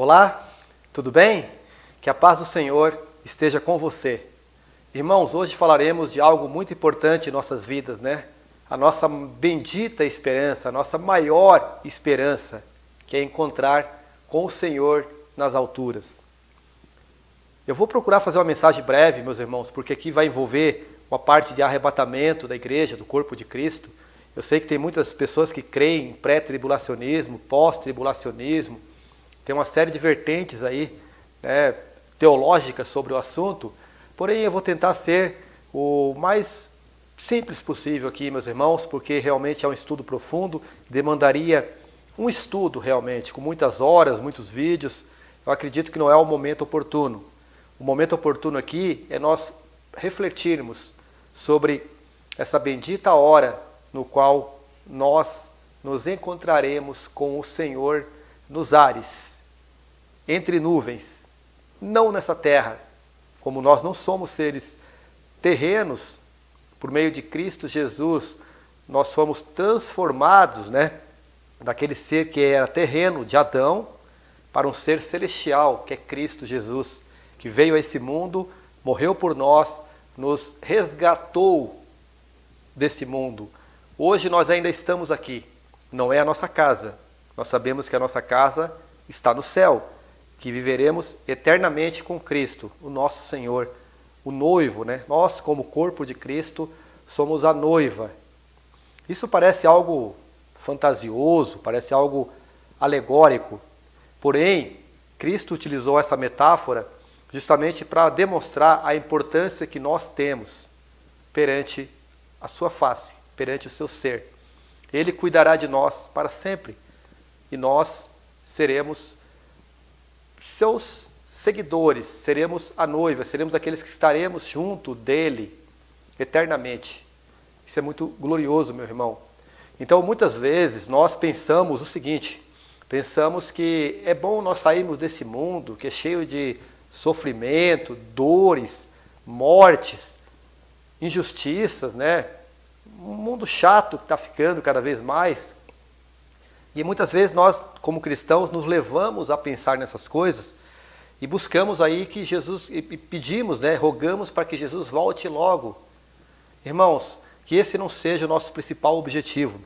Olá, tudo bem? Que a paz do Senhor esteja com você. Irmãos, hoje falaremos de algo muito importante em nossas vidas, né? A nossa bendita esperança, a nossa maior esperança, que é encontrar com o Senhor nas alturas. Eu vou procurar fazer uma mensagem breve, meus irmãos, porque aqui vai envolver uma parte de arrebatamento da igreja, do corpo de Cristo. Eu sei que tem muitas pessoas que creem em pré-tribulacionismo, pós-tribulacionismo. Tem uma série de vertentes aí, né, teológicas sobre o assunto. Porém, eu vou tentar ser o mais simples possível aqui, meus irmãos, porque realmente é um estudo profundo, demandaria um estudo realmente, com muitas horas, muitos vídeos. Eu acredito que não é o momento oportuno. O momento oportuno aqui é nós refletirmos sobre essa bendita hora no qual nós nos encontraremos com o Senhor nos ares, entre nuvens, não nessa terra. Como nós não somos seres terrenos, por meio de Cristo Jesus, nós fomos transformados, daquele ser que era terreno, de Adão, para um ser celestial, que é Cristo Jesus, que veio a esse mundo, morreu por nós, nos resgatou desse mundo. Hoje nós ainda estamos aqui, não é a nossa casa. Nós sabemos que a nossa casa está no céu, que viveremos eternamente com Cristo, o nosso Senhor, o noivo, Nós, como corpo de Cristo, somos a noiva. Isso parece algo fantasioso, parece algo alegórico. Porém, Cristo utilizou essa metáfora justamente para demonstrar a importância que nós temos perante a sua face, perante o seu ser. Ele cuidará de nós para sempre e nós seremos seus seguidores, seremos a noiva, seremos aqueles que estaremos junto dele eternamente. Isso é muito glorioso, meu irmão. Então, muitas vezes nós pensamos o seguinte, pensamos que é bom nós sairmos desse mundo que é cheio de sofrimento, dores, mortes, injustiças, Um mundo chato que está ficando cada vez mais. E muitas vezes nós, como cristãos, nos levamos a pensar nessas coisas e buscamos aí que Jesus, e pedimos, rogamos para que Jesus volte logo. Irmãos, que esse não seja o nosso principal objetivo.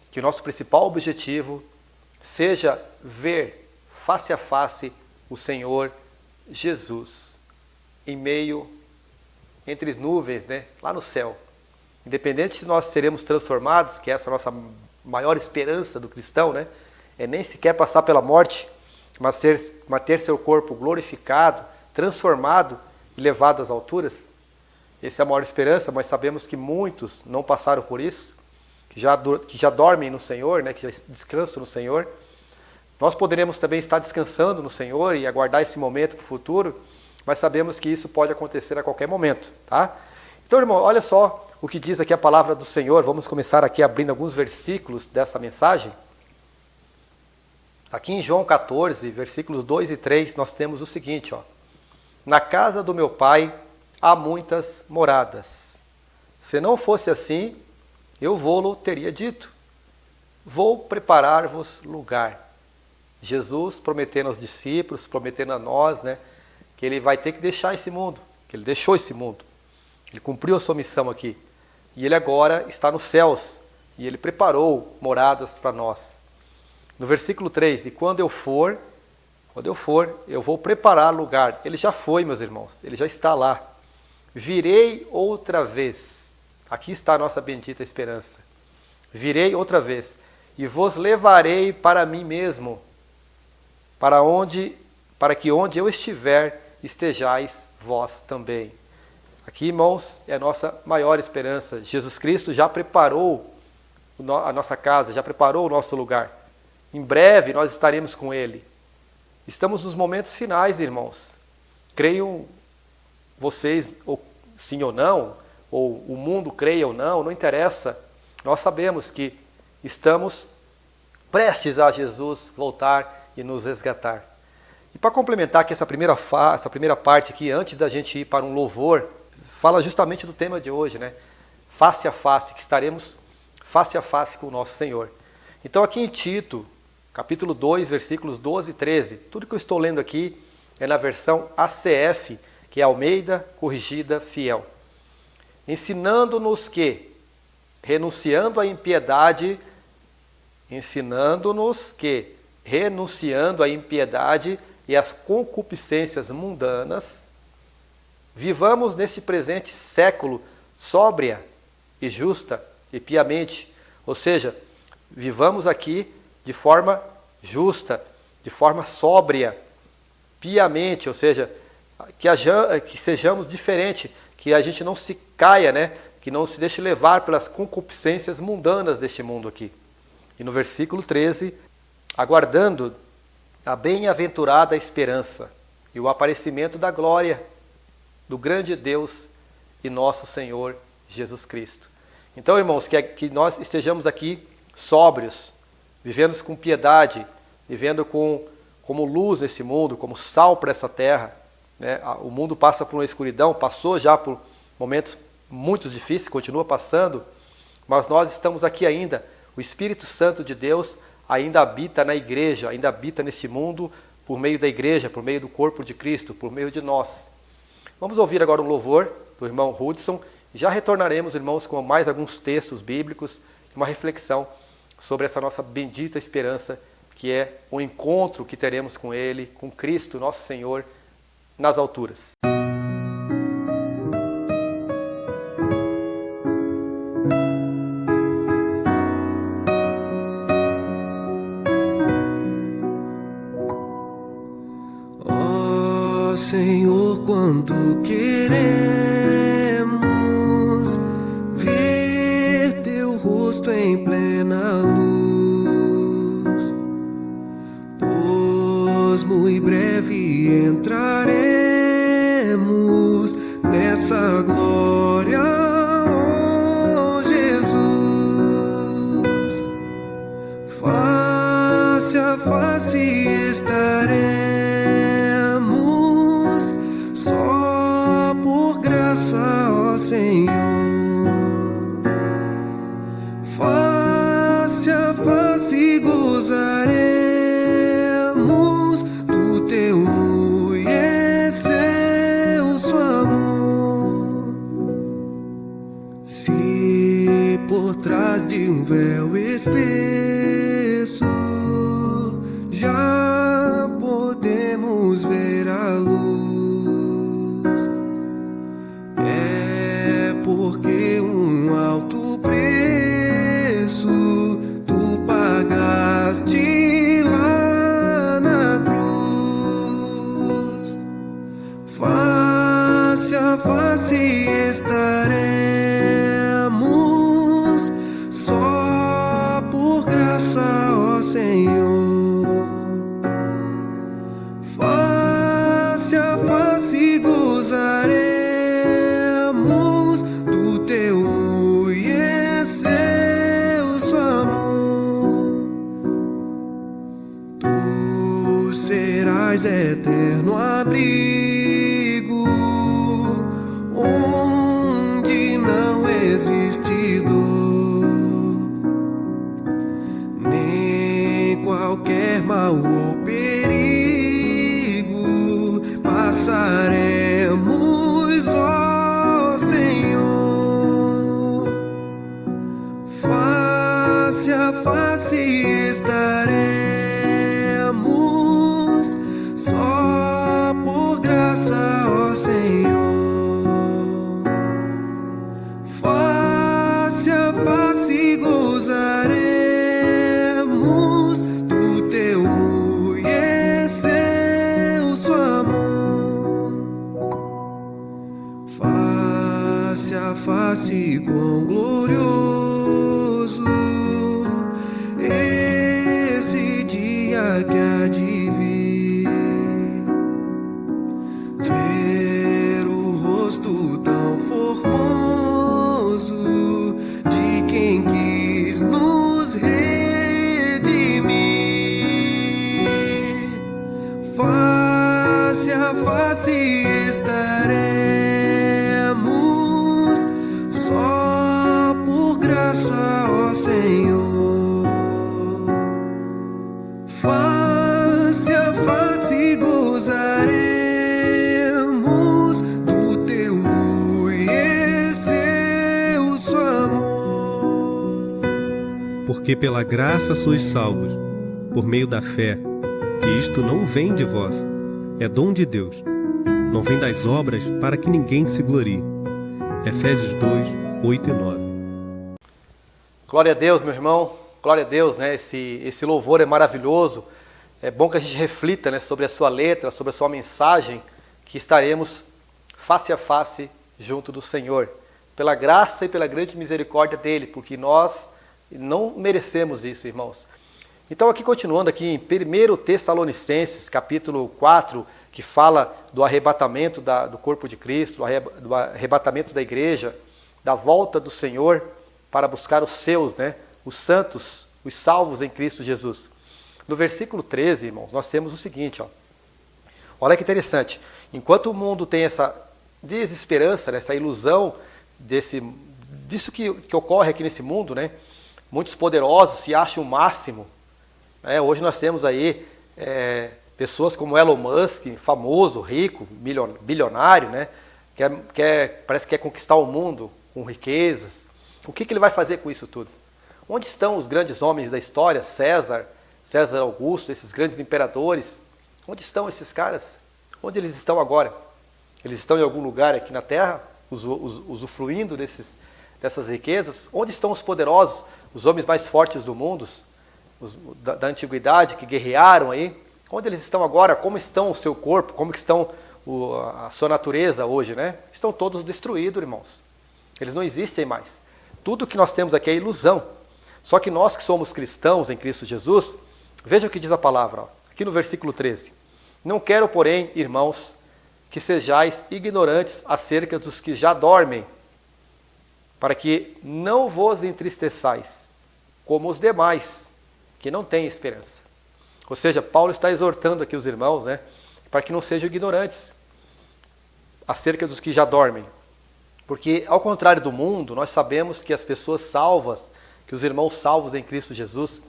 Que o nosso principal objetivo seja ver face a face o Senhor Jesus em meio, entre nuvens, lá no céu. Independente se nós seremos transformados, que é essa nossa maior esperança do cristão, é nem sequer passar pela morte, mas ter seu corpo glorificado, transformado e levado às alturas. Essa é a maior esperança, mas sabemos que muitos não passaram por isso, que já dormem no Senhor, que já descansam no Senhor. Nós poderemos também estar descansando no Senhor e aguardar esse momento para o futuro, mas sabemos que isso pode acontecer a qualquer momento, tá? Então, irmão, olha só o que diz aqui a palavra do Senhor. Vamos começar aqui abrindo alguns versículos dessa mensagem. Aqui em João 14, versículos 2 e 3, nós temos o seguinte, Na casa do meu Pai há muitas moradas. Se não fosse assim, eu vou-lo teria dito. Vou preparar-vos lugar. Jesus prometendo aos discípulos, prometendo a nós, que ele vai ter que deixar esse mundo, que ele deixou esse mundo. Ele cumpriu a sua missão aqui. E ele agora está nos céus. E ele preparou moradas para nós. No versículo 3, e quando eu for, eu vou preparar lugar. Ele já foi, meus irmãos, ele já está lá. Virei outra vez. Aqui está a nossa bendita esperança. Virei outra vez e vos levarei para mim mesmo, para que onde eu estiver, estejais vós também. Aqui, irmãos, é a nossa maior esperança. Jesus Cristo já preparou a nossa casa, já preparou o nosso lugar. Em breve nós estaremos com Ele. Estamos nos momentos finais, irmãos. Creiam vocês, ou sim ou não, ou o mundo creia ou não interessa. Nós sabemos que estamos prestes a Jesus voltar e nos resgatar. E para complementar aqui essa primeira parte aqui, antes da gente ir para um louvor, fala justamente do tema de hoje, Face a face, que estaremos face a face com o nosso Senhor. Então aqui em Tito, capítulo 2, versículos 12 e 13. Tudo que eu estou lendo aqui é na versão ACF, que é Almeida Corrigida Fiel. Ensinando-nos que, renunciando à impiedade, e às concupiscências mundanas, vivamos neste presente século sóbria e justa e piamente. Ou seja, vivamos aqui de forma justa, de forma sóbria, piamente, ou seja, que sejamos diferentes, que a gente não se caia, né? Que não se deixe levar pelas concupiscências mundanas deste mundo aqui. E no versículo 13, aguardando a bem-aventurada esperança e o aparecimento da glória do grande Deus e nosso Senhor Jesus Cristo. Então, irmãos, que nós estejamos aqui sóbrios, vivendo com piedade, vivendo como luz nesse mundo, como sal para essa terra. Né? O mundo passa por uma escuridão, passou já por momentos muito difíceis, continua passando, mas nós estamos aqui ainda. O Espírito Santo de Deus ainda habita na igreja, ainda habita nesse mundo por meio da igreja, por meio do corpo de Cristo, por meio de nós. Vamos ouvir agora um louvor do irmão Hudson e já retornaremos, irmãos, com mais alguns textos bíblicos e uma reflexão sobre essa nossa bendita esperança, que é o encontro que teremos com Ele, com Cristo, nosso Senhor, nas alturas. Senhor, quando queremos ver teu rosto em plena luz, pois muito breve entraremos nessa glória, ó Jesus, face a face estaremos. Senhor, face a face gozaremos do teu muito excelso amor. Se por trás de um véu espesso já podemos ver a luz, porque um alto preço tu pagaste lá na cruz. Face a face estaremos só por graça, ó Senhor. Face a face gozaremos teu muito excelso amor. Tu serás eterno abrigo, onde não existe dor, nem qualquer mal ou perigo passaremos, ó Senhor. Face a face estaremos só por graça, ó Senhor. Face a face gozaremos do teu muito excelso amor. Face a face quão glorioso esse dia que há de vir, ver o rosto tão formoso de quem quis nos redimir. Face a face estaremos só por graça, ó Senhor. Porque pela graça sois salvos, por meio da fé, e isto não vem de vós, é dom de Deus. Não vem das obras para que ninguém se glorie. Efésios 2, 8 e 9. Glória a Deus, meu irmão. Glória a Deus, né? Esse louvor é maravilhoso. É bom que a gente reflita, né, sobre a sua letra, sobre a sua mensagem, que estaremos face a face junto do Senhor, pela graça e pela grande misericórdia dele, porque nós não merecemos isso, irmãos. Então, aqui continuando aqui em 1 Tessalonicenses, capítulo 4, que fala do arrebatamento do corpo de Cristo, do arrebatamento da igreja, da volta do Senhor para buscar os seus, né, os santos, os salvos em Cristo Jesus. No versículo 13, irmãos, nós temos o seguinte, ó. Olha que interessante. Enquanto o mundo tem essa desesperança, né, essa ilusão disso que ocorre aqui nesse mundo, né, muitos poderosos se acham o máximo. Né, hoje nós temos aí pessoas como Elon Musk, famoso, rico, bilionário, né, parece que quer conquistar o mundo com riquezas. O que ele vai fazer com isso tudo? Onde estão os grandes homens da história? César Augusto, esses grandes imperadores, onde estão esses caras? Onde eles estão agora? Eles estão em algum lugar aqui na Terra, usufruindo dessas riquezas? Onde estão os poderosos, os homens mais fortes do mundo, da antiguidade, que guerrearam aí? Onde eles estão agora? Como estão o seu corpo? Como estão a sua natureza hoje, né? Estão todos destruídos, irmãos. Eles não existem mais. Tudo que nós temos aqui é ilusão. Só que nós que somos cristãos em Cristo Jesus, veja o que diz a palavra, ó, aqui no versículo 13. Não quero, porém, irmãos, que sejais ignorantes acerca dos que já dormem, para que não vos entristeçais, como os demais, que não têm esperança. Ou seja, Paulo está exortando aqui os irmãos, né, para que não sejam ignorantes acerca dos que já dormem. Porque, ao contrário do mundo, nós sabemos que as pessoas salvas, que os irmãos salvos em Cristo Jesus,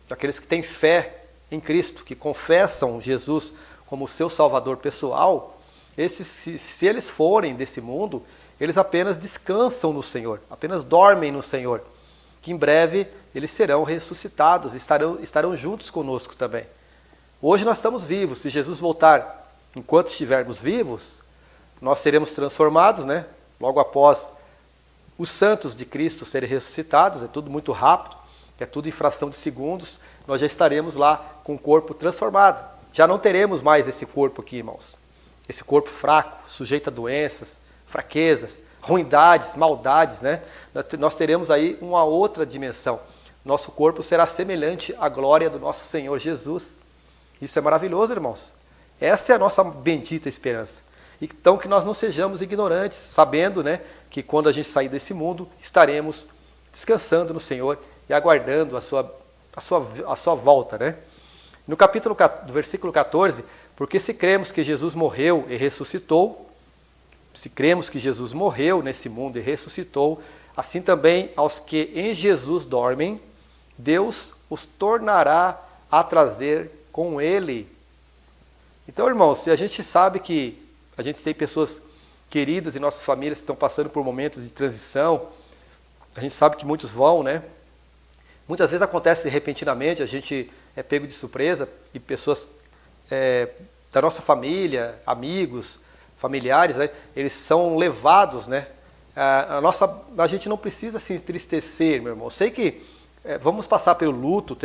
aqueles que têm fé em Cristo, que confessam Jesus como seu Salvador pessoal, se eles forem desse mundo, eles apenas descansam no Senhor, apenas dormem no Senhor, que em breve eles serão ressuscitados, estarão juntos conosco também. Hoje nós estamos vivos, se Jesus voltar enquanto estivermos vivos, nós seremos transformados, né? Logo após os santos de Cristo serem ressuscitados, é tudo muito rápido, é tudo em fração de segundos, nós já estaremos lá com o corpo transformado. Já não teremos mais esse corpo aqui, irmãos. Esse corpo fraco, sujeito a doenças, fraquezas, ruindades, maldades, né? Nós teremos aí uma outra dimensão. Nosso corpo será semelhante à glória do nosso Senhor Jesus. Isso é maravilhoso, irmãos. Essa é a nossa bendita esperança. Então que nós não sejamos ignorantes, sabendo, né, que quando a gente sair desse mundo, estaremos descansando no Senhor e aguardando a sua volta, né? No do versículo 14, porque se cremos que Jesus morreu e ressuscitou, se cremos que Jesus morreu nesse mundo e ressuscitou, assim também aos que em Jesus dormem, Deus os tornará a trazer com Ele. Então, irmãos, se a gente sabe que a gente tem pessoas queridas em nossas famílias que estão passando por momentos de transição, a gente sabe que muitos vão, né? Muitas vezes acontece repentinamente, a gente é pego de surpresa e pessoas da nossa família, amigos, familiares, né, eles são levados, né? A gente não precisa se entristecer, meu irmão. Eu sei que vamos passar pelo luto,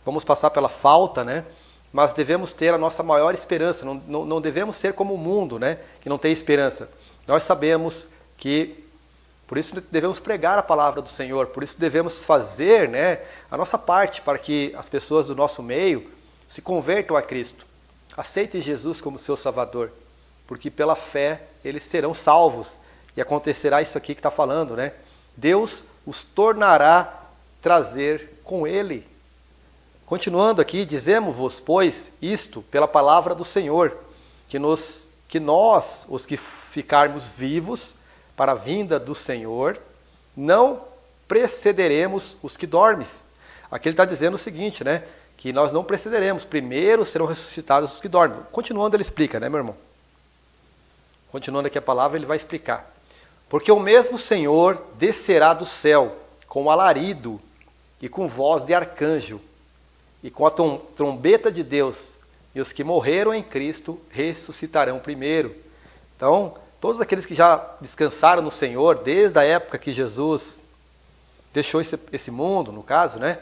vamos passar pela falta, né? Mas devemos ter a nossa maior esperança, não devemos ser como o mundo, né, que não tem esperança. Nós sabemos que, por isso devemos pregar a palavra do Senhor, por isso devemos fazer, né, a nossa parte para que as pessoas do nosso meio se convertam a Cristo, aceitem Jesus como seu Salvador, porque pela fé eles serão salvos e acontecerá isso aqui que está falando, né? Deus os tornará trazer com Ele. Continuando aqui, dizemos-vos, pois, isto pela palavra do Senhor, que nós, os que ficarmos vivos para a vinda do Senhor, não precederemos os que dormem. Aqui ele está dizendo o seguinte, né? Que nós não precederemos, primeiro serão ressuscitados os que dormem. Continuando ele explica, né, meu irmão? Continuando aqui a palavra, ele vai explicar. Porque o mesmo Senhor descerá do céu com alarido, e com voz de arcanjo, e com a trombeta de Deus, e os que morreram em Cristo ressuscitarão primeiro. Então, todos aqueles que já descansaram no Senhor, desde a época que Jesus deixou esse mundo, no caso, né?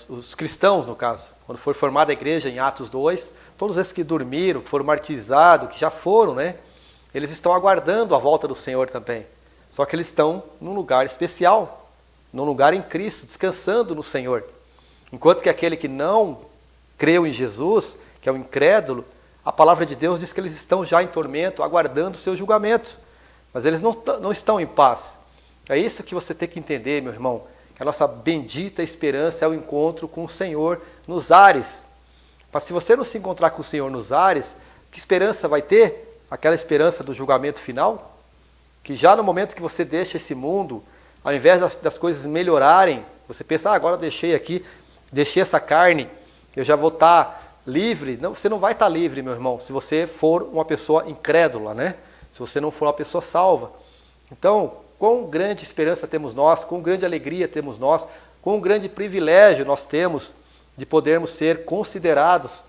Os cristãos, no caso, quando foi formada a igreja em Atos 2, todos esses que dormiram, que foram martirizados, que já foram, né? Eles estão aguardando a volta do Senhor também. Só que eles estão num lugar especial, num lugar em Cristo, descansando no Senhor. Enquanto que aquele que não creu em Jesus, que é o incrédulo, a palavra de Deus diz que eles estão já em tormento, aguardando o seu julgamento. Mas eles não estão em paz. É isso que você tem que entender, meu irmão, que a nossa bendita esperança é o encontro com o Senhor nos ares. Mas se você não se encontrar com o Senhor nos ares, que esperança vai ter? Aquela esperança do julgamento final? Que já no momento que você deixa esse mundo, ao invés das coisas melhorarem, você pensa, agora eu deixei essa carne, eu já vou estar livre. Não, você não vai estar livre, meu irmão, se você for uma pessoa incrédula, né? Se você não for uma pessoa salva. Então, quão grande esperança temos nós, quão grande alegria temos nós, quão grande privilégio nós temos de podermos ser considerados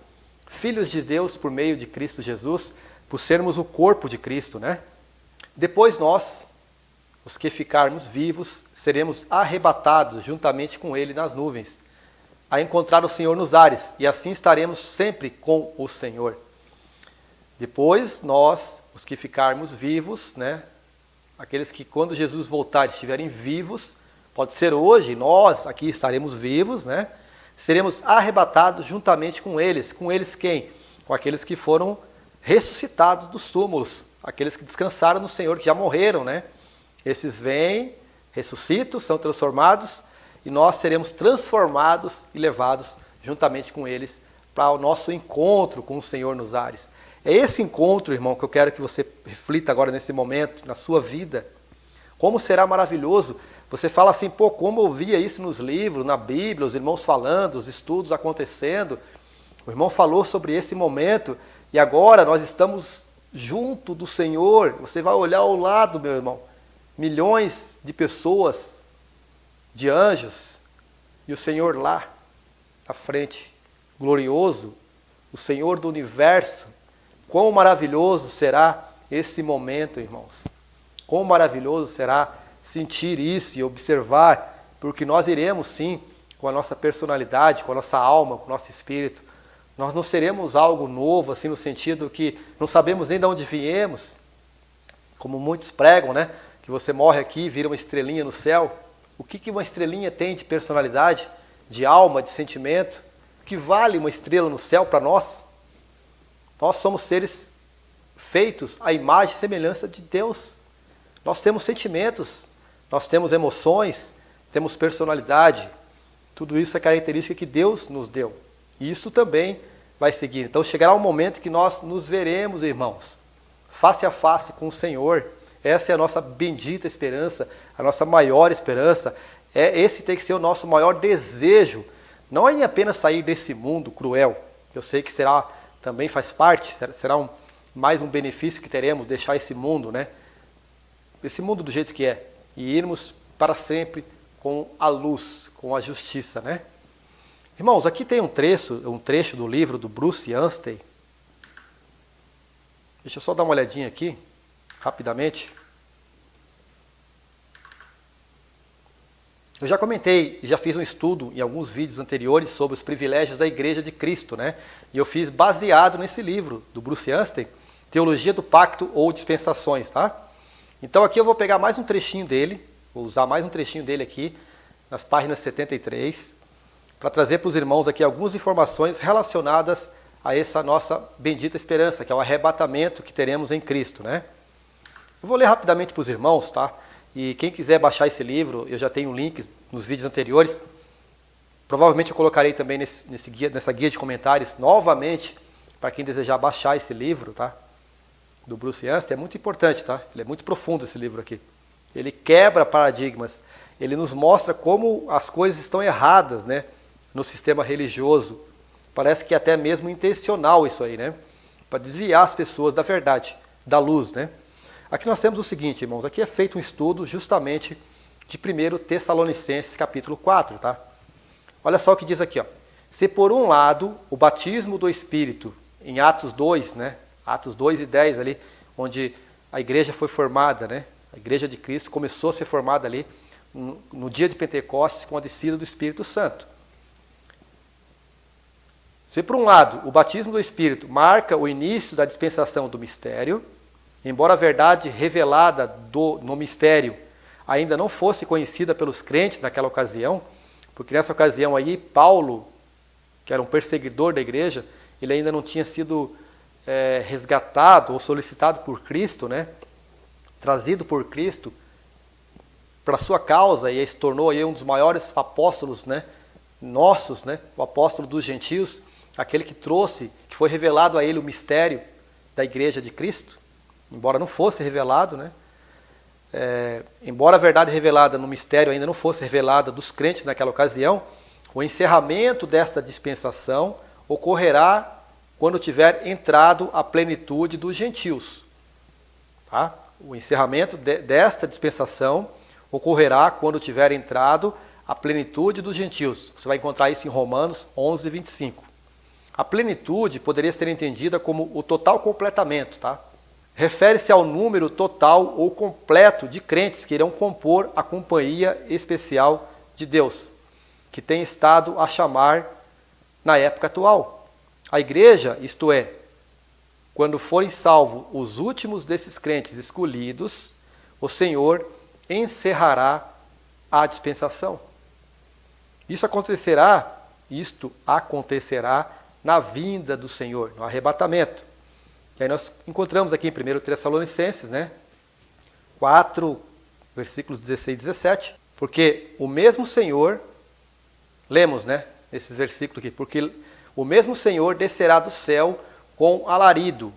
filhos de Deus por meio de Cristo Jesus, por sermos o corpo de Cristo, né? Depois nós, os que ficarmos vivos, seremos arrebatados juntamente com Ele nas nuvens, a encontrar o Senhor nos ares, e assim estaremos sempre com o Senhor. Depois nós, os que ficarmos vivos, né? Aqueles que quando Jesus voltar estiverem vivos, pode ser hoje, nós aqui estaremos vivos, né? Seremos arrebatados juntamente com eles. Com eles quem? Com aqueles que foram ressuscitados dos túmulos, aqueles que descansaram no Senhor, que já morreram, né? Esses vêm, ressuscitam, são transformados, e nós seremos transformados e levados juntamente com eles para o nosso encontro com o Senhor nos ares. É esse encontro, irmão, que eu quero que você reflita agora nesse momento, na sua vida. Como será maravilhoso. Você fala assim, pô, como eu via isso nos livros, na Bíblia, os irmãos falando, os estudos acontecendo. O irmão falou sobre esse momento e agora nós estamos junto do Senhor. Você vai olhar ao lado, meu irmão, milhões de pessoas, de anjos, e o Senhor lá, à frente, glorioso, o Senhor do universo. Quão maravilhoso será esse momento, irmãos. Quão maravilhoso será sentir isso e observar, porque nós iremos sim, com a nossa personalidade, com a nossa alma, com o nosso espírito. Nós não seremos algo novo, assim, no sentido que não sabemos nem de onde viemos, como muitos pregam, né? Que você morre aqui e vira uma estrelinha no céu. O que uma estrelinha tem de personalidade, de alma, de sentimento? O que vale uma estrela no céu para nós? Nós somos seres feitos à imagem e semelhança de Deus. Nós temos sentimentos, nós temos emoções, temos personalidade. Tudo isso é característica que Deus nos deu. E isso também vai seguir. Então chegará um momento que nós nos veremos, irmãos, face a face com o Senhor. Essa é a nossa bendita esperança, a nossa maior esperança. Esse tem que ser o nosso maior desejo. Não é apenas sair desse mundo cruel. Eu sei que também faz parte, será mais um benefício que teremos, deixar esse mundo, né? Esse mundo do jeito que é, e irmos para sempre com a luz, com a justiça, né? Irmãos, aqui tem um trecho do livro do Bruce Anstey. Deixa eu só dar uma olhadinha aqui, rapidamente. Eu já comentei, já fiz um estudo em alguns vídeos anteriores sobre os privilégios da Igreja de Cristo, né? E eu fiz baseado nesse livro do Bruce Anstey, Teologia do Pacto ou Dispensações, tá? Então aqui eu vou pegar mais um trechinho dele, vou usar mais um trechinho dele aqui, nas páginas 73, para trazer para os irmãos aqui algumas informações relacionadas a essa nossa bendita esperança, que é o arrebatamento que teremos em Cristo, né? Eu vou ler rapidamente para os irmãos, tá? E quem quiser baixar esse livro, eu já tenho links nos vídeos anteriores. Provavelmente eu colocarei também nessa guia de comentários novamente, para quem desejar baixar esse livro, tá? Do Bruce Anstey. É muito importante, tá? Ele é muito profundo, esse livro aqui. Ele quebra paradigmas. Ele nos mostra como as coisas estão erradas, né? No sistema religioso. Parece que é até mesmo intencional isso aí, né? Para desviar as pessoas da verdade, da luz, né? Aqui nós temos o seguinte, irmãos, aqui é feito um estudo justamente de 1 Tessalonicenses capítulo 4, tá? Olha só o que diz aqui, ó. Se por um lado o batismo do Espírito, em Atos 2, né? Atos 2 e 10 ali, onde a igreja foi formada, né? A igreja de Cristo começou a ser formada ali no dia de Pentecostes com a descida do Espírito Santo. Se por um lado o batismo do Espírito marca o início da dispensação do mistério, embora a verdade revelada no mistério ainda não fosse conhecida pelos crentes naquela ocasião, porque nessa ocasião aí Paulo, que era um perseguidor da igreja, ele ainda não tinha sido resgatado ou solicitado por Cristo, né? Trazido por Cristo para a sua causa, e se tornou aí um dos maiores apóstolos, né? Nossos, né? O apóstolo dos gentios, aquele que trouxe, que foi revelado a ele o mistério da igreja de Cristo, embora não fosse revelado, né? Embora a verdade revelada no mistério ainda não fosse revelada dos crentes naquela ocasião, o encerramento desta dispensação ocorrerá quando tiver entrado a plenitude dos gentios. Tá? O encerramento desta dispensação ocorrerá quando tiver entrado a plenitude dos gentios. Você vai encontrar isso em Romanos 11, 25. A plenitude poderia ser entendida como o total completamento, tá? Refere-se ao número total ou completo de crentes que irão compor a companhia especial de Deus, que tem estado a chamar na época atual. A igreja, isto é, quando forem salvos os últimos desses crentes escolhidos, o Senhor encerrará a dispensação. Isto acontecerá na vinda do Senhor, no arrebatamento. E aí nós encontramos aqui em 1 Tessalonicenses, né, 4, versículos 16 e 17, porque o mesmo Senhor, lemos, né, esses versículos aqui, porque o mesmo Senhor descerá do céu com alarido,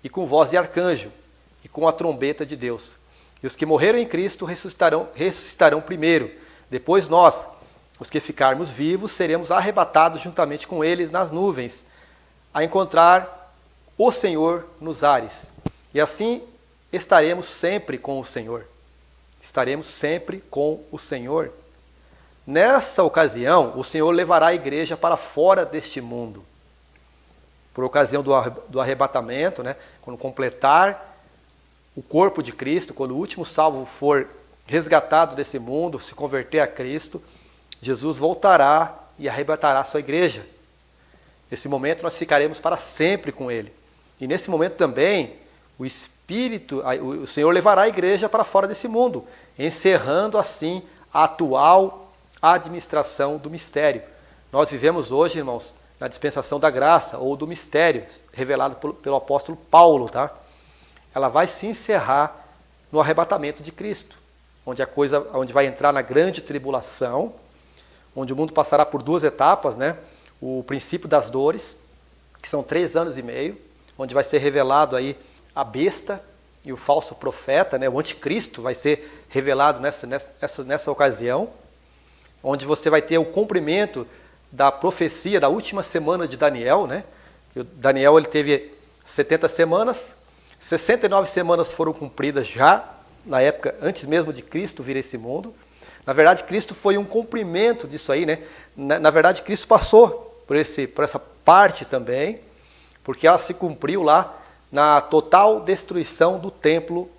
e com voz de arcanjo, e com a trombeta de Deus. E os que morreram em Cristo ressuscitarão primeiro. Depois nós, os que ficarmos vivos, seremos arrebatados juntamente com eles nas nuvens, a encontrar o Senhor nos ares. E assim estaremos sempre com o Senhor. Estaremos sempre com o Senhor. Nessa ocasião, o Senhor levará a igreja para fora deste mundo. Por ocasião do arrebatamento, né, quando completar o corpo de Cristo, quando o último salvo for resgatado desse mundo, se converter a Cristo, Jesus voltará e arrebatará a sua igreja. Nesse momento nós ficaremos para sempre com Ele. E nesse momento também, o Senhor levará a igreja para fora desse mundo, encerrando assim a atual administração do mistério. Nós vivemos hoje, irmãos, na dispensação da graça, ou do mistério, revelado pelo apóstolo Paulo, tá? Ela vai se encerrar no arrebatamento de Cristo, onde vai entrar na grande tribulação, onde o mundo passará por duas etapas, né? O princípio das dores, que são 3 anos e meio, onde vai ser revelado aí a besta e o falso profeta, né? O anticristo vai ser revelado nessa ocasião, onde você vai ter o cumprimento da profecia da última semana de Daniel, né? Daniel ele teve 70 semanas, 69 semanas foram cumpridas já, na época, antes mesmo de Cristo vir a esse mundo. Na verdade, Cristo foi um cumprimento disso aí, né? Na verdade, Cristo passou por essa parte também, porque ela se cumpriu lá na total destruição do templo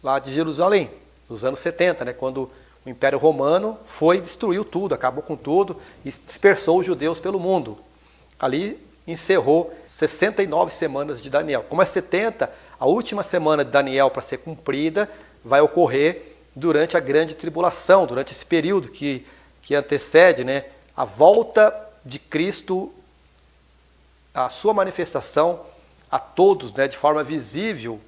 lá de Jerusalém, nos anos 70, né? Quando o Império Romano destruiu tudo, acabou com tudo e dispersou os judeus pelo mundo. Ali encerrou 69 semanas de Daniel. Como é 70, a última semana de Daniel para ser cumprida vai ocorrer durante a grande tribulação, durante esse período que antecede, né, a volta de Cristo, a sua manifestação a todos, né, de forma visível,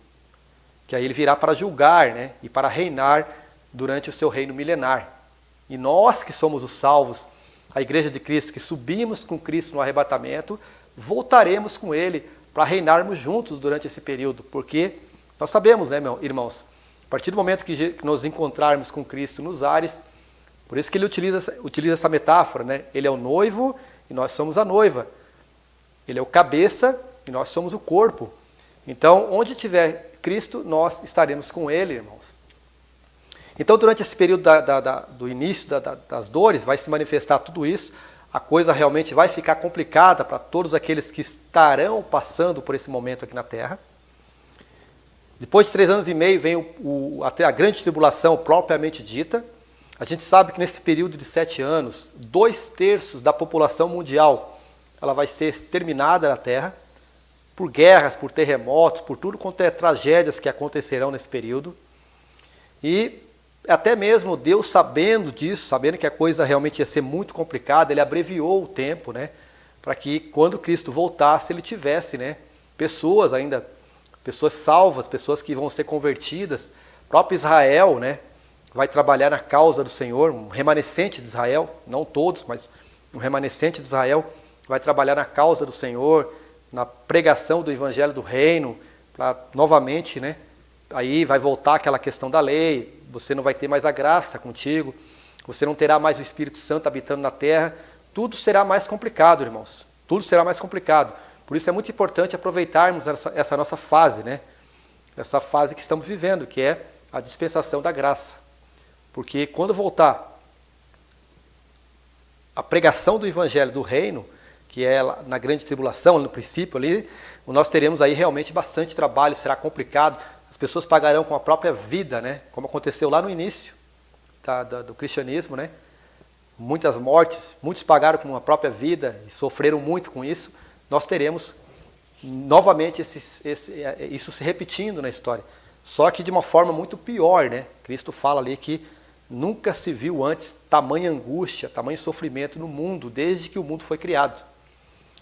que aí ele virá para julgar, né, e para reinar durante o seu reino milenar. E nós que somos os salvos, a igreja de Cristo, que subimos com Cristo no arrebatamento, voltaremos com Ele para reinarmos juntos durante esse período, porque nós sabemos, né, irmãos, a partir do momento que nos encontrarmos com Cristo nos ares, por isso que ele utiliza essa metáfora, né? Ele é o noivo e nós somos a noiva. Ele é o cabeça e nós somos o corpo. Então, onde tiver Cristo, nós estaremos com Ele, irmãos. Então, durante esse período do início das dores, vai se manifestar tudo isso, a coisa realmente vai ficar complicada para todos aqueles que estarão passando por esse momento aqui na Terra. Depois de 3 anos e meio vem a grande tribulação propriamente dita. A gente sabe que nesse período de 7 anos, 2/3 da população mundial ela vai ser exterminada na Terra, por guerras, por terremotos, por tudo quanto é tragédias que acontecerão nesse período. E até mesmo Deus, sabendo disso, sabendo que a coisa realmente ia ser muito complicada, ele abreviou o tempo, né, para que quando Cristo voltasse, ele tivesse, né, pessoas salvas, pessoas que vão ser convertidas. O próprio Israel, né, vai trabalhar na causa do Senhor, um remanescente de Israel, não todos, mas um remanescente de Israel vai trabalhar na causa do Senhor, na pregação do Evangelho do Reino, para novamente, né, aí vai voltar aquela questão da lei, você não vai ter mais a graça contigo, você não terá mais o Espírito Santo habitando na terra, tudo será mais complicado, irmãos, tudo será mais complicado. Por isso é muito importante aproveitarmos essa nossa fase, né? Essa fase que estamos vivendo, que é a dispensação da graça. Porque quando voltar a pregação do Evangelho do Reino, que é na grande tribulação, no princípio ali, nós teremos aí realmente bastante trabalho, será complicado. As pessoas pagarão com a própria vida, né? Como aconteceu lá no início do cristianismo, né? Muitas mortes, muitos pagaram com a própria vida e sofreram muito com isso. Nós teremos novamente isso se repetindo na história. Só que de uma forma muito pior, né? Cristo fala ali que nunca se viu antes tamanha angústia, tamanho sofrimento no mundo, desde que o mundo foi criado.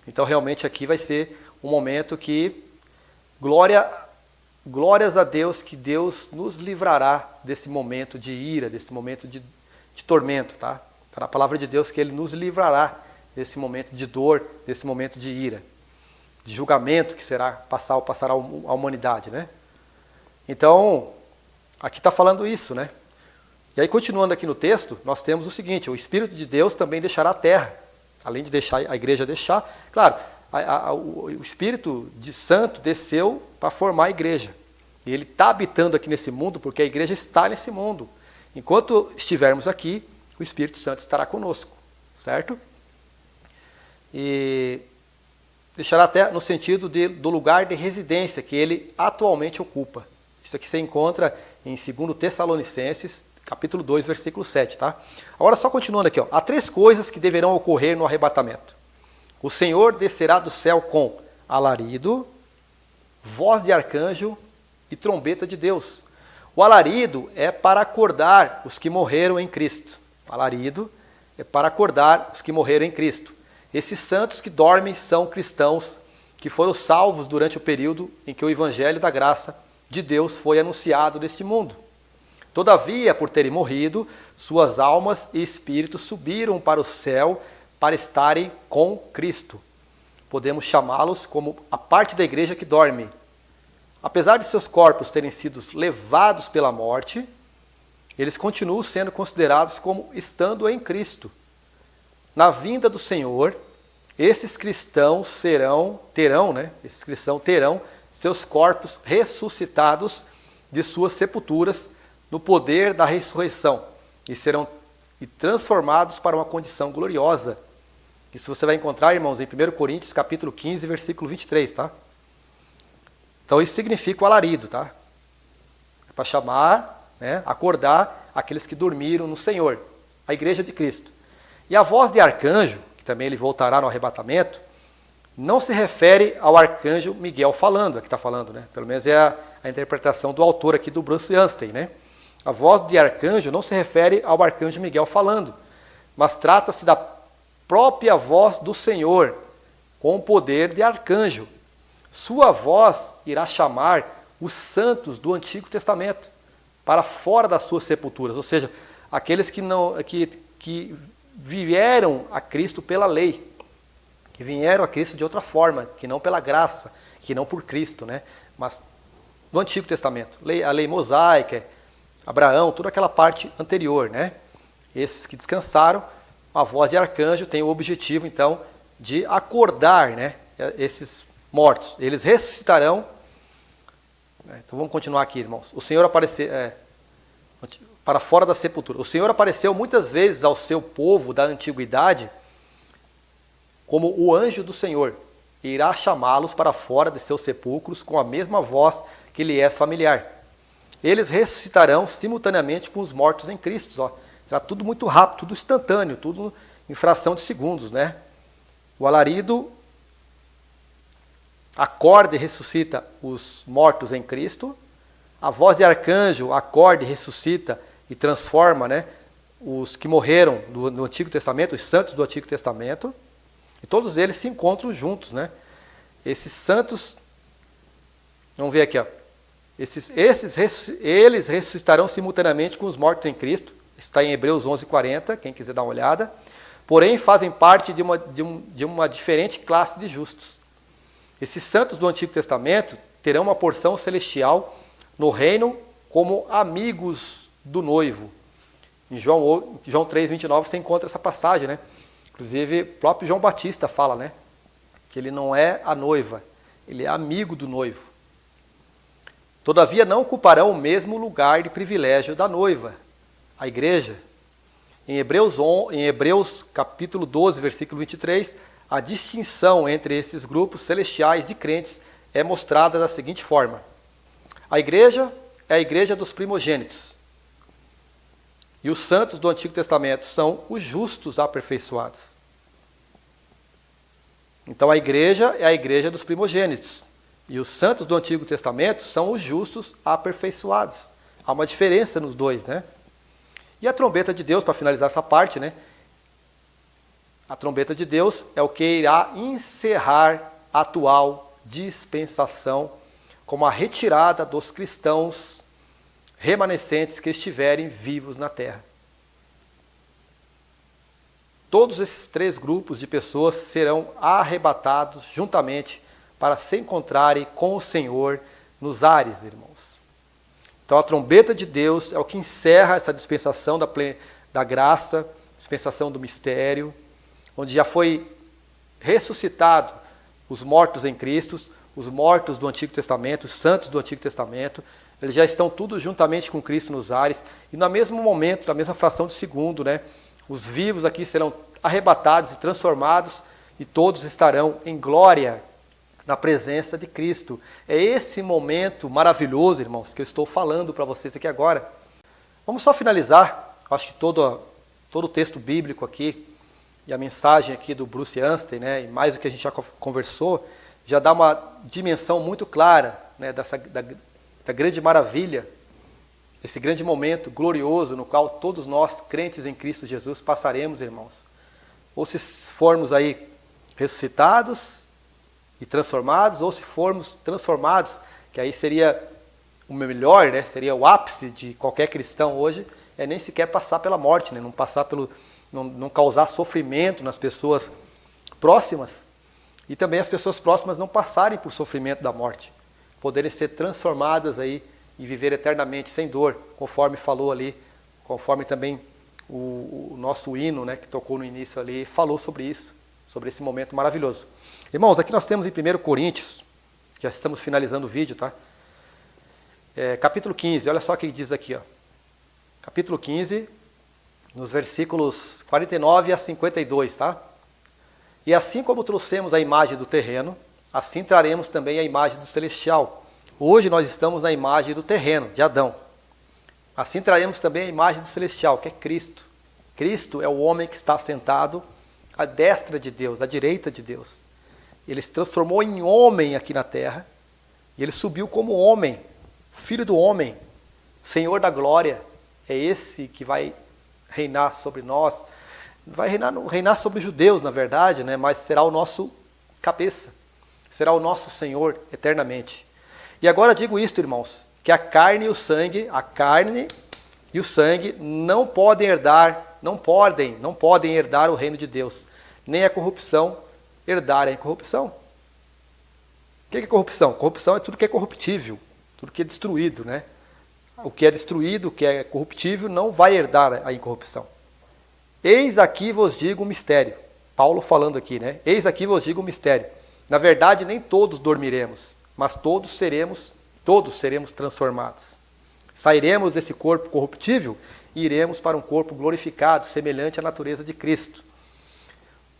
Então realmente aqui vai ser um momento que glórias a Deus, que Deus nos livrará desse momento de ira, desse momento de tormento, tá? Está na palavra de Deus que Ele nos livrará desse momento de dor, desse momento de ira, de julgamento que passará a humanidade, né? Então, aqui está falando isso, né? E aí, continuando aqui no texto, nós temos o seguinte: o Espírito de Deus também deixará a terra, além de deixar a igreja deixar, claro, o Espírito de Santo desceu para formar a igreja. E ele está habitando aqui nesse mundo porque a igreja está nesse mundo. Enquanto estivermos aqui, o Espírito Santo estará conosco, certo? E deixará até no sentido do lugar de residência que ele atualmente ocupa. Isso aqui você encontra em 2 Tessalonicenses, capítulo 2, versículo 7, tá? Agora só continuando aqui, ó. Há 3 coisas que deverão ocorrer no arrebatamento. O Senhor descerá do céu com alarido, voz de arcanjo e trombeta de Deus. O alarido é para acordar os que morreram em Cristo. O alarido é para acordar os que morreram em Cristo. Esses santos que dormem são cristãos que foram salvos durante o período em que o evangelho da graça de Deus foi anunciado neste mundo. Todavia, por terem morrido, suas almas e espíritos subiram para o céu para estarem com Cristo. Podemos chamá-los como a parte da igreja que dorme. Apesar de seus corpos terem sido levados pela morte, eles continuam sendo considerados como estando em Cristo. Na vinda do Senhor, esses cristãos terão seus corpos ressuscitados de suas sepulturas no poder da ressurreição e serão transformados para uma condição gloriosa. Isso você vai encontrar, irmãos, em 1 Coríntios, capítulo 15, versículo 23, tá? Então isso significa o alarido, tá? É para chamar, né, acordar aqueles que dormiram no Senhor, a igreja de Cristo. E a voz de arcanjo, que também ele voltará no arrebatamento, não se refere ao arcanjo Miguel falando, aqui está falando, né? Pelo menos é a interpretação do autor aqui, do Bruce Anstey, né? A voz de arcanjo não se refere ao arcanjo Miguel falando, mas trata-se da própria voz do Senhor, com o poder de arcanjo. Sua voz irá chamar os santos do Antigo Testamento para fora das suas sepulturas, ou seja, aqueles que vieram a Cristo pela lei, que vieram a Cristo de outra forma, que não pela graça, que não por Cristo, né? Mas no Antigo Testamento, a lei mosaica, Abraão, toda aquela parte anterior, né? Esses que descansaram, a voz de arcanjo tem o objetivo, então, de acordar, né, esses mortos. Eles ressuscitarão. Então vamos continuar aqui, irmãos. O Senhor para fora da sepultura. O Senhor apareceu muitas vezes ao seu povo da antiguidade como o anjo do Senhor, e irá chamá-los para fora de seus sepulcros com a mesma voz que lhe é familiar. Eles ressuscitarão simultaneamente com os mortos em Cristo. Ó. Será tudo muito rápido, tudo instantâneo, tudo em fração de segundos, né? O alarido acorda e ressuscita os mortos em Cristo. A voz de arcanjo acorda e ressuscita e transforma, né, os que morreram no Antigo Testamento, os santos do Antigo Testamento. E todos eles se encontram juntos, né? Esses santos, vamos ver aqui, ó. Eles ressuscitarão simultaneamente com os mortos em Cristo. Está em Hebreus 11:40, quem quiser dar uma olhada. Porém, fazem parte de uma diferente classe de justos. Esses santos do Antigo Testamento terão uma porção celestial no reino como amigos do noivo. Em João 3:29 você encontra essa passagem, né? Inclusive, o próprio João Batista fala, né? Que ele não é a noiva, ele é amigo do noivo. Todavia não ocuparão o mesmo lugar de privilégio da noiva, a igreja. Em Hebreus capítulo 12, versículo 23, a distinção entre esses grupos celestiais de crentes é mostrada da seguinte forma. A igreja é a igreja dos primogênitos. E os santos do Antigo Testamento são os justos aperfeiçoados. Então a igreja é a igreja dos primogênitos. E os santos do Antigo Testamento são os justos aperfeiçoados. Há uma diferença nos dois, né? E a trombeta de Deus, para finalizar essa parte, né? A trombeta de Deus é o que irá encerrar a atual dispensação, como a retirada dos cristãos remanescentes que estiverem vivos na terra. Todos esses três grupos de pessoas serão arrebatados juntamente para se encontrarem com o Senhor nos ares, irmãos. Então a trombeta de Deus é o que encerra essa dispensação da graça, dispensação do mistério, onde já foi ressuscitado os mortos em Cristo, os mortos do Antigo Testamento, os santos do Antigo Testamento, eles já estão todos juntamente com Cristo nos ares, e no mesmo momento, na mesma fração de segundo, né, os vivos aqui serão arrebatados e transformados, e todos estarão em glória na presença de Cristo. É esse momento maravilhoso, irmãos, que eu estou falando para vocês aqui agora. Vamos só finalizar, acho que todo o texto bíblico aqui, e a mensagem aqui do Bruce Anstey, né, e mais do que a gente já conversou, já dá uma dimensão muito clara, né, da grande maravilha, esse grande momento glorioso no qual todos nós, crentes em Cristo Jesus, passaremos, irmãos. Ou se formos aí ressuscitados e transformados, ou se formos transformados, que aí seria o melhor, né, seria o ápice de qualquer cristão hoje, é nem sequer passar pela morte, né, não causar sofrimento nas pessoas próximas, e também as pessoas próximas não passarem por sofrimento da morte, poderem ser transformadas aí e viver eternamente sem dor, conforme falou ali, conforme também o nosso hino, né, que tocou no início ali, falou sobre isso, sobre esse momento maravilhoso. Irmãos, aqui nós temos em 1 Coríntios, já estamos finalizando o vídeo, tá? Capítulo 15, olha só o que diz aqui, ó. Capítulo 15, nos versículos 49 a 52, tá? E assim como trouxemos a imagem do terreno, assim traremos também a imagem do celestial. Hoje nós estamos na imagem do terreno, de Adão. Assim traremos também a imagem do celestial, que é Cristo. Cristo é o homem que está sentado à destra de Deus, à direita de Deus. Ele se transformou em homem aqui na terra, e ele subiu como homem, filho do homem, Senhor da glória. É esse que vai reinar sobre nós, vai reinar sobre os judeus, na verdade, né? Mas será o nosso cabeça, será o nosso Senhor eternamente. E agora digo isto, irmãos, que a carne e o sangue não podem herdar o reino de Deus, nem a corrupção herdar a incorrupção. O que é corrupção? Corrupção é tudo que é corruptível, tudo que é destruído, né? O que é destruído, o que é corruptível, não vai herdar a incorrupção. Eis aqui vos digo um mistério. Paulo falando aqui, né? Eis aqui vos digo um mistério. Na verdade, nem todos dormiremos, mas todos seremos transformados. Sairemos desse corpo corruptível e iremos para um corpo glorificado, semelhante à natureza de Cristo.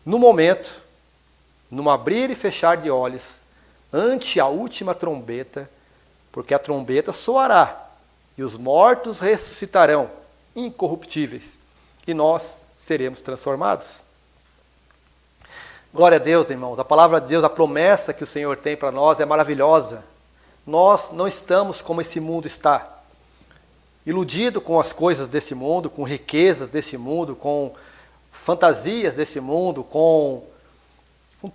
No momento, num abrir e fechar de olhos, ante a última trombeta, porque a trombeta soará, e os mortos ressuscitarão, incorruptíveis, e nós seremos transformados. Glória a Deus, irmãos. A palavra de Deus, a promessa que o Senhor tem para nós é maravilhosa. Nós não estamos como esse mundo está, iludido com as coisas desse mundo, com riquezas desse mundo, com fantasias desse mundo, com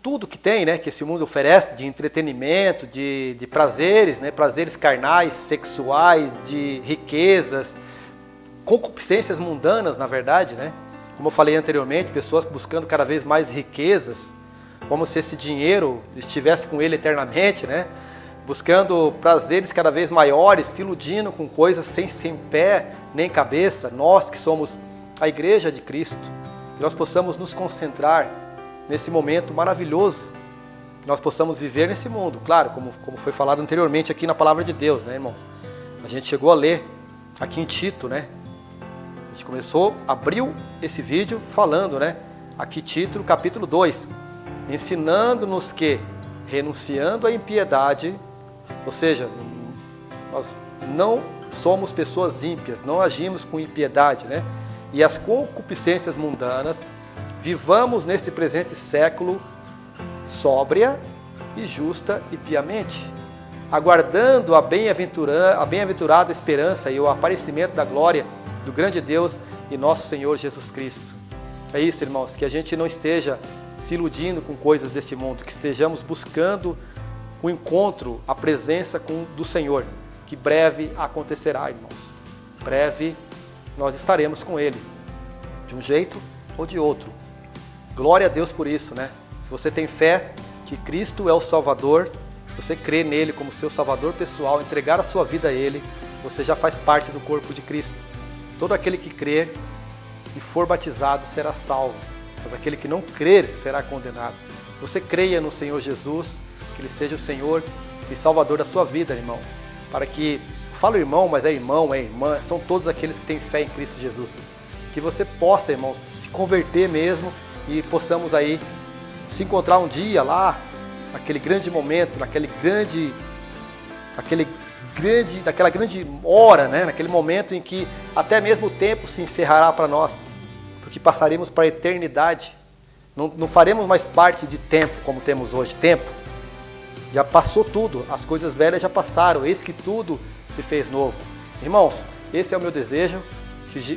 tudo que tem, né, que esse mundo oferece de entretenimento, de prazeres, né, prazeres carnais, sexuais, de riquezas, concupiscências mundanas, na verdade, né? Como eu falei anteriormente, pessoas buscando cada vez mais riquezas, como se esse dinheiro estivesse com ele eternamente, né? Buscando prazeres cada vez maiores, se iludindo com coisas sem pé nem cabeça. Nós que somos a igreja de Cristo, que nós possamos nos concentrar nesse momento maravilhoso, que nós possamos viver nesse mundo, claro, como foi falado anteriormente aqui na palavra de Deus, né, irmãos? A gente chegou a ler aqui em Tito, né? A gente abriu esse vídeo falando, né? Aqui Tito, capítulo 2, ensinando-nos que, renunciando à impiedade, ou seja, nós não somos pessoas ímpias, não agimos com impiedade, né? E as concupiscências mundanas, vivamos nesse presente século sóbria e justa e piamente, aguardando a bem-aventurada esperança e o aparecimento da glória do grande Deus e nosso Senhor Jesus Cristo. É isso, irmãos, que a gente não esteja se iludindo com coisas deste mundo, que estejamos buscando o encontro, a presença do Senhor, que breve acontecerá, irmãos. Breve nós estaremos com Ele, de um jeito ou de outro. Glória a Deus por isso, né? Se você tem fé que Cristo é o Salvador, você crê nele como seu Salvador pessoal, entregar a sua vida a Ele, você já faz parte do corpo de Cristo. Todo aquele que crer e for batizado será salvo, mas aquele que não crer será condenado. Você creia no Senhor Jesus, que Ele seja o Senhor e Salvador da sua vida, irmão. Para que, eu falo irmão, mas é irmão, é irmã, são todos aqueles que têm fé em Cristo Jesus. Que você possa, irmão, se converter mesmo e possamos aí se encontrar um dia lá, naquele grande momento, daquela grande hora, né? Naquele momento em que até mesmo o tempo se encerrará para nós, porque passaremos para a eternidade. Não faremos mais parte de tempo como temos hoje. Tempo já passou tudo, as coisas velhas já passaram, eis que tudo se fez novo. Irmãos, esse é o meu desejo,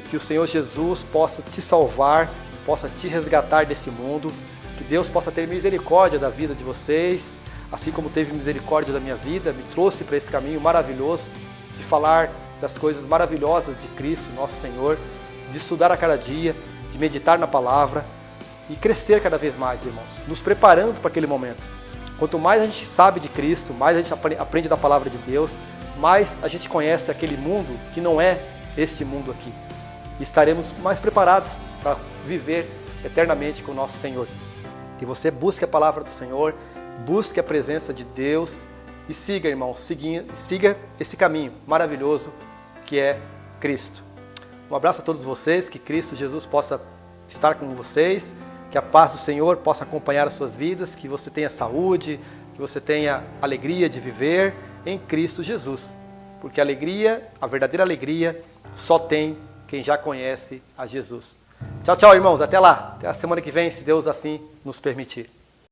que o Senhor Jesus possa te salvar, possa te resgatar desse mundo, que Deus possa ter misericórdia da vida de vocês, assim como teve misericórdia da minha vida, me trouxe para esse caminho maravilhoso de falar das coisas maravilhosas de Cristo, nosso Senhor, de estudar a cada dia, de meditar na palavra e crescer cada vez mais, irmãos, nos preparando para aquele momento. Quanto mais a gente sabe de Cristo, mais a gente aprende da palavra de Deus, mais a gente conhece aquele mundo que não é este mundo aqui. E estaremos mais preparados para viver eternamente com o nosso Senhor. Que você busque a palavra do Senhor, busque a presença de Deus e siga, irmão, siga esse caminho maravilhoso que é Cristo. Um abraço a todos vocês, que Cristo Jesus possa estar com vocês, que a paz do Senhor possa acompanhar as suas vidas, que você tenha saúde, que você tenha alegria de viver em Cristo Jesus. Porque a verdadeira alegria, só tem quem já conhece a Jesus. Tchau, tchau, irmãos. Até lá. Até a semana que vem, se Deus assim nos permitir.